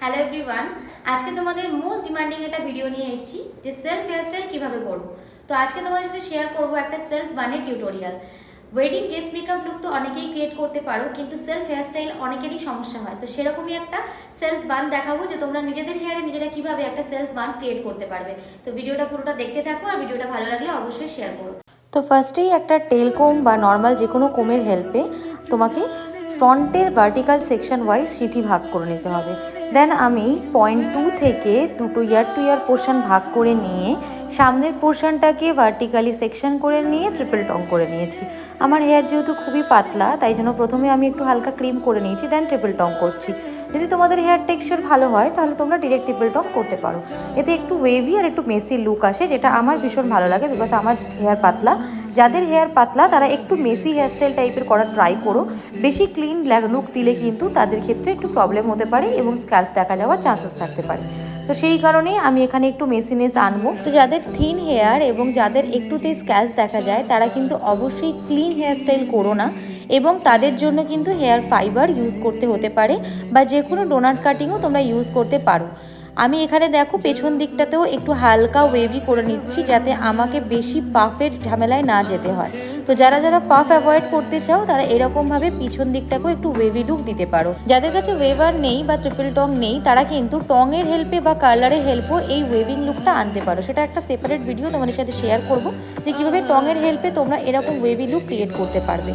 Hello everyone, আজকে তোমাদের most demanding একটা ভিডিও নিয়ে এসেছি যে সেলফ হেয়ারস্টাইল কীভাবে করবো। তো আজকে তোমাদের সাথে শেয়ার করবো একটা সেলফ বানের tutorial. Wedding guest makeup look তো অনেকেই ক্রিয়েট করতে পারো, কিন্তু সেলফ হেয়ারস্টাইল অনেকেরই সমস্যা হয়। তো সেরকমই একটা সেলফ বান দেখাবো যে তোমরা নিজেদের হেয়ারে নিজেরা কীভাবে একটা সেলফ বান ক্রিয়েট করতে পারবে। তো ভিডিওটা পুরোটা দেখতে থাকো, আর ভিডিওটা ভালো লাগলে অবশ্যই শেয়ার করো। তো ফার্স্টেই একটা টেল কোম বা নর্মাল যে কোনো কোমের হেল্পে তোমাকে ফ্রন্টের ভার্টিক্যাল সেকশন ওয়াইজ সিথি ভাগ করে নিতে হবে। দেন আমি 0.2 থেকে দুটো ইয়ার টু ইয়ার পোর্শন ভাগ করে নিয়ে সামনের পোর্শনটাকে ভার্টিক্যালি সেকশন করে নিয়ে ট্রিপল টং করে নিয়েছি। আমার হেয়ার যেহেতু খুবই পাতলা, তাই জন্য প্রথমে আমি একটু হালকা ক্রিম করে নিয়েছি, দেন ট্রিপল টং করছি। যদি তোমাদের হেয়ার টেক্সচার ভালো হয় তাহলে তোমরা ডিরেক্ট ট্রিপল টং করতে পারো। এতে একটু ওয়েভি আর একটু মেসি লুক আসে, যেটা আমার ভীষণ ভালো লাগে, বিকজ আমার হেয়ার পাতলা। যাদের হেয়ার পাতলা তারা একটু মেসি হেয়ারস্টাইল টাইপের করার ট্রাই করো। বেশি ক্লিন লুক দিলে কিন্তু তাদের ক্ষেত্রে একটু প্রবলেম হতে পারে এবং স্ক্যাল্প দেখা যাওয়ার চান্সেস থাকতে পারে। তো সেই কারণেই আমি এখানে একটু মেসিনেস আনবো। তো যাদের থিন হেয়ার এবং যাদের একটুতেই স্ক্যাল্প দেখা যায় তারা কিন্তু অবশ্যই ক্লিন হেয়ারস্টাইল করো না, এবং তাদের জন্য কিন্তু হেয়ার ফাইবার ইউজ করতে হতে পারে, বা যে কোনো ডোনাট কাটিংও তোমরা ইউজ করতে পারো। আমি এখানে দেখো পেছন দিকটাতেও একটু হালকা ওয়েভি করে নিচ্ছি, যাতে আমাকে বেশি পাফের ঝামেলায় না যেতে হয়। তো যারা যারা পাফ অ্যাভয়েড করতে চাও তারা এরকমভাবে পিছন দিকটাকেও একটু ওয়েভি লুক দিতে পারো। যাদের কাছে ওয়েভার নেই বা ট্রিপল টং নেই তারা কিন্তু টংয়ের হেল্পে বা কালারের হেল্পও এই ওয়েভিং লুকটা আনতে পারো। সেটা একটা সেপারেট ভিডিও তোমাদের সাথে শেয়ার করবো যে কীভাবে টংয়ের হেল্পে তোমরা এরকম ওয়েভি লুক ক্রিয়েট করতে পারবে।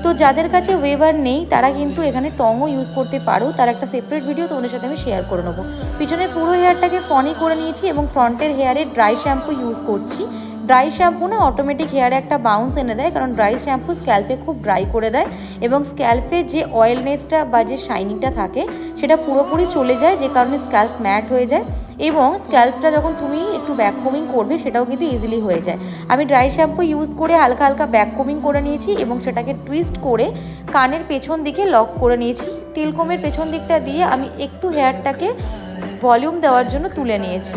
তো যাদের কাছে ওয়েভার নেই তারা কিন্তু এখানে টংও ইউজ করতে পারো, তার একটা সেপারেট ভিডিও তোমাদের সাথে আমি শেয়ার করে নেবো। পিছনের পুরো হেয়ারটাকে ফনি করে নিয়েছি এবং ফ্রন্টের হেয়ারে ড্রাই শ্যাম্পু ইউজ করছি। ড্রাই শ্যাম্পু না অটোমেটিক হেয়ারে একটা বাউন্স এনে দেয়, কারণ ড্রাই শ্যাম্পু স্ক্যাল্পে খুব ড্রাই করে দেয় এবং স্ক্যাল্পে যে অয়েলনেসটা বা যে শাইনিংটা থাকে সেটা পুরোপুরি চলে যায়, যে কারণে স্ক্যাল্প ম্যাট হয়ে যায় এবং স্ক্যাল্পটা যখন তুমি একটু ব্যাককমিং করবে সেটাও কিন্তু ইজিলি হয়ে যায়। আমি ড্রাই শ্যাম্পু ইউজ করে হালকা হালকা ব্যাককমিং করে নিয়েছি এবং সেটাকে টুইস্ট করে কানের পেছন দিকে লক করে নিয়েছি। টিলকোমের পেছন দিকটা দিয়ে আমি একটু হেয়ারটাকে ভলিউম দেওয়ার জন্য তুলে নিয়েছি।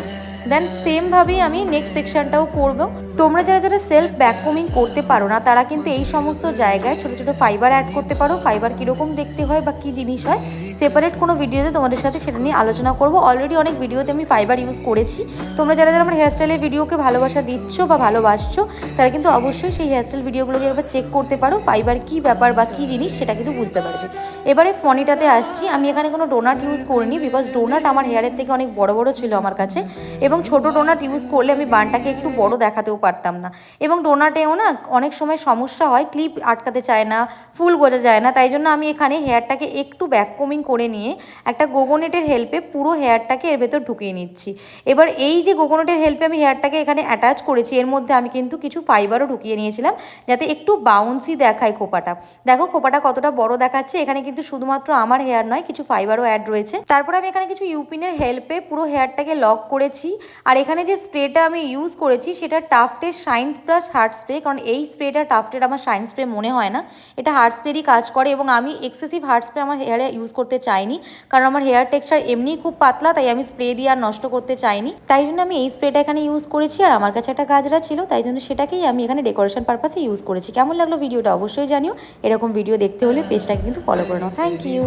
দেন সেমভাবেই আমি নেক্সট সেকশনটাও করবো। তোমরা যারা যারা সেলফ ব্যাককমিং করতে পারো না তারা কিন্তু এই সমস্ত জায়গায় ছোটো ছোটো ফাইবার অ্যাড করতে পারো। ফাইবার কীরকম দেখতে হয় বা কী জিনিস হয় সেপারেট কোনো ভিডিওতে তোমাদের সাথে সেটা নিয়ে আলোচনা করবো। অলরেডি অনেক ভিডিওতে আমি ফাইবার ইউজ করেছি। তোমরা যারা যারা আমার হেয়ারস্টাইলের ভিডিওকে ভালোবাসা দিচ্ছ বা ভালোবাসছো তারা কিন্তু অবশ্যই সেই হেয়ারস্টাইল ভিডিওগুলোকে একবার চেক করতে পারো। ফাইবার কী ব্যাপার বা কী জিনিস সেটা কিন্তু বুঝতে পারবে। এবারে ফনিটাতে আসছি। আমি এখানে কোনো ডোনাট ইউজ করিনি, বিকজ ডোনাট আমার হেয়ারের থেকে অনেক বড় বড় ছিল আমার কাছে, এবং ছোট ডোনাট ইউজ করলে আমি বানটাকে একটু বড় দেখাতেও পারতাম না। এবং ডোনাটেও না অনেক সময় সমস্যা হয়, ক্লিপ আটকাতে চায় না, ফুল গোজা যায় না। তাই জন্য আমি এখানে হেয়ারটাকে একটু ব্যাককমিং করে নিয়ে একটা গোগোনেটের হেল্পে পুরো হেয়ারটাকে এর ভেতর ঢুকিয়ে নিচ্ছি। এবার এই যে গোগোনেটের হেল্পে আমি হেয়ারটাকে এখানে অ্যাটাচ করেছি, এর মধ্যে আমি কিন্তু কিছু ফাইবারও ঢুকিয়ে নিয়েছিলাম যাতে একটু বাউন্সি দেখায় খোপাটা। দেখো খোপাটা কতটা বড় দেখাচ্ছে। এখানে কিন্তু শুধুমাত্র আমার হেয়ার নয়, কিছু ফাইবারও অ্যাড রয়েছে। তারপর আমি এখানে কিছু ইউপিনের হেল্পে পুরো হেয়ারটাকে লক করেছি। আর এখানে যে স্প্রেটা আমি ইউজ করেছি সেটা টাফটের শাইন প্লাস হার্ট স্প্রে, কারণ এই স্প্রেটা টাফটের আমার শাইন স্প্রে মনে হয় না, এটা হার্ট স্প্রেরই কাজ করে। এবং আমি এক্সেসিভ হার্ট স্প্রে আমার হেয়ারে ইউজ করতে চাইনি, কারণ আমার হেয়ার টেক্সচার এমনিই খুব পাতলা, তাই আমি স্প্রে দিয়ে আর নষ্ট করতে চাইনি। তাই জন্য আমি এই স্প্রেটা এখানে ইউজ করেছি। আর আমার কাছে একটা গাজরা ছিল, তাই জন্য সেটাকেই আমি এখানে ডেকোরেশন পারপাসে ইউজ করেছি। কেমন লাগলো ভিডিওটা অবশ্যই জানিও। এরকম ভিডিও দেখতে হলে পেজটাকে কিন্তু ফলো করে নাও। Thank you.